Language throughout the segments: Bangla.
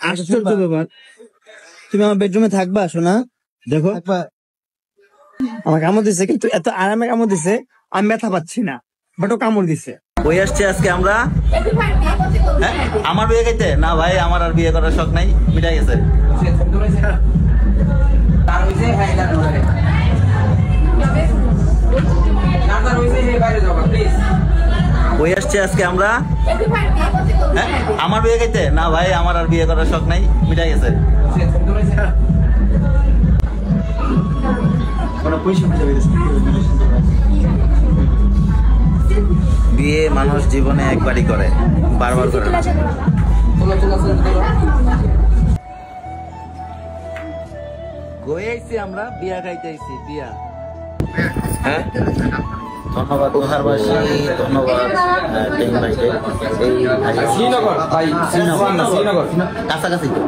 আশ্চর্য ব্যাপার, তুমি আমার বেডরুমে থাকবা শোনা? দেখো আমার কামড় দিছে, কিন্তু এত আরামে কামড় দিছে আমি ব্যথা পাচ্ছি না, বাট ও কামড় দিছে। ওই আসছে আজকে আমরা আমার বিয়ে খাইতে না ভাই, আমার আর বিয়ে করার শখ নাই, মিটাই গেছে। ওই আসছে আজকে আমরা আমার বিয়ে খাইতে না ভাই, আমার আর বিয়ে করার শখ নাই, মিটাই গেছে। বিয়ে মানুষ জীবনে একবারই করে, বারবার করে না। গয়ে আইছি আমরা, বিয়া খাইতে আইছি, বিয়া। হ্যাঁ, ধন্যবাদ দোহারবাসী, ধন্যবাদ টেং ভাইকে। শ্রীনগর ভাই, শ্রীনগর কাছাকাছি তো,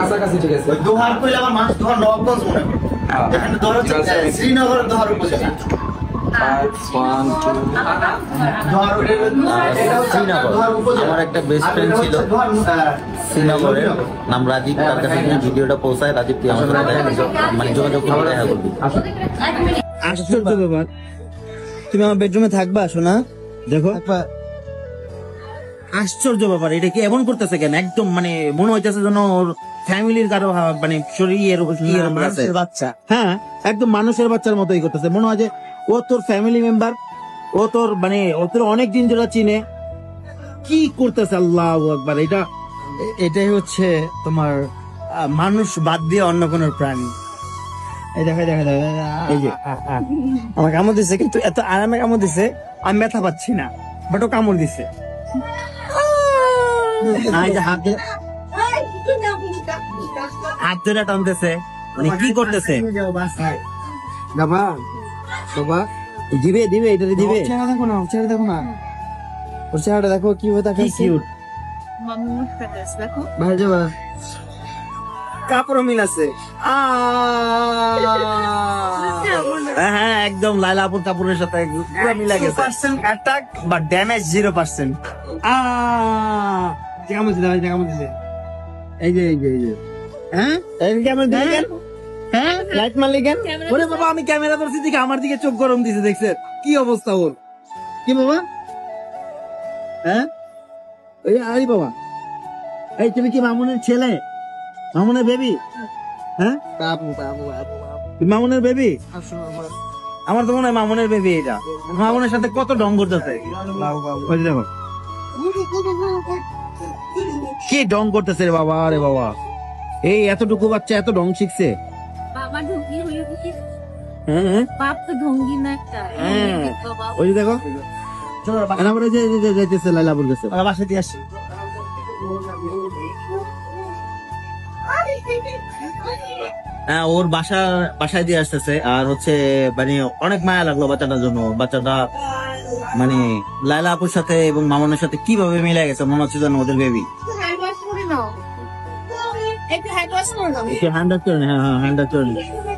কাছাকাছি, ঠিক আছে। দোহার কইলে আমার মানুষ দোহার নবগঞ্জ মনে করে, এখানে দোহার হচ্ছে শ্রীনগর দোহার উপজেলা। আমার একটা বেস্ট ফ্রেন্ড ছিল শ্রীনগরের, নাম রাজীব। তার কাছে ভিডিওটা পৌঁছায়, রাজীব তুই আমার সাথে মানে যোগাযোগ করে দেখা করবি। আশ্চর্য ব্যাপার, তুমি আমার বেডরুমে থাকবা শোনা? দেখো আশ্চর্য ব্যাপার, এটা কি এমন করতেছে কেন? একদম মানে মনে হইতেছে যেন ওর ফ্যামিলির কারো মানে শরীরের বাচ্চা। হ্যাঁ, একদম মানুষের বাচ্চার মতোই করতেছে, মনে হয় যে ও তোর ফ্যামিলি মেম্বার, ও তোর মানে ও তোর অনেকদিন ধরে চিনে। কি করতেছে আল্লাহু আকবার! এটাই হচ্ছে তোমার মানুষ বাদ দিয়ে অন্য কোন প্রাণী। এই দেখো দেখো দেখো, এই যে আমার কামড় দিছে, কিন্তু এত আরামে কামড় দিছে আমি ব্যথা পাচ্ছি না, বাট ও কামড় দিছে। হাত ধরে টানতেছে, মানে কি করতেছে? দিবে দিবে, এটা দিবে। দেখো না, চেহারা দেখো না, ওর চেহারাটা দেখো কিভাবে তাকাচ্ছে। ভাই যাবা, কাপড় মিল আছে। হ্যাঁ, একদম লাইলা আপুর কাপড়ের সাথে পুরো মিলা গেছে। 100% অ্যাটাক বা ড্যামেজ 0%। কেমন দিছে? এই যে এই যে এই যে, হ্যাঁ, এই কেমন দিছে কেন? হ্যাঁ, লাইট মারলি কেন? ওরে বাবা, আমি ক্যামেরা ধরছি দিকে আমার দিকে চোখ গরম দিছে, দেখছেন কি অবস্থা ওর? কি বাবা? হ্যাঁ, এই আরে বাবা, এই তুমি কি মামুনের ছেলে? মামুনের বেবি? হ্যাঁ, মামুনের বেবি? আমার তো মনে হয় মামুনের বেবি এটা। মামুনের সাথে কত ঢং করতেছে, দেখো কি ঢং করতেছে রে বাবা, রে বাবা, এই এতটুকু বাচ্চা এত ঢং শিখছে। ওই যে দেখো, যাইতেছে লাইলাপুর গেছে, বাসায় দিয়ে আসি। হ্যাঁ, ওর বাসায় দিয়ে আসতেছে। আর হচ্ছে মানে অনেক মায়া লাগলো বাচ্চাটার জন্য। বাচ্চাটা মানে লাইলা আপুর সাথে এবং মামনের সাথে কিভাবে মিলে গেছে, মনে হচ্ছে যেন ওদের বেবি। হ্যান্ড ওয়াশ করে, হ্যাঁ হ্যান্ড ওয়াশ করে।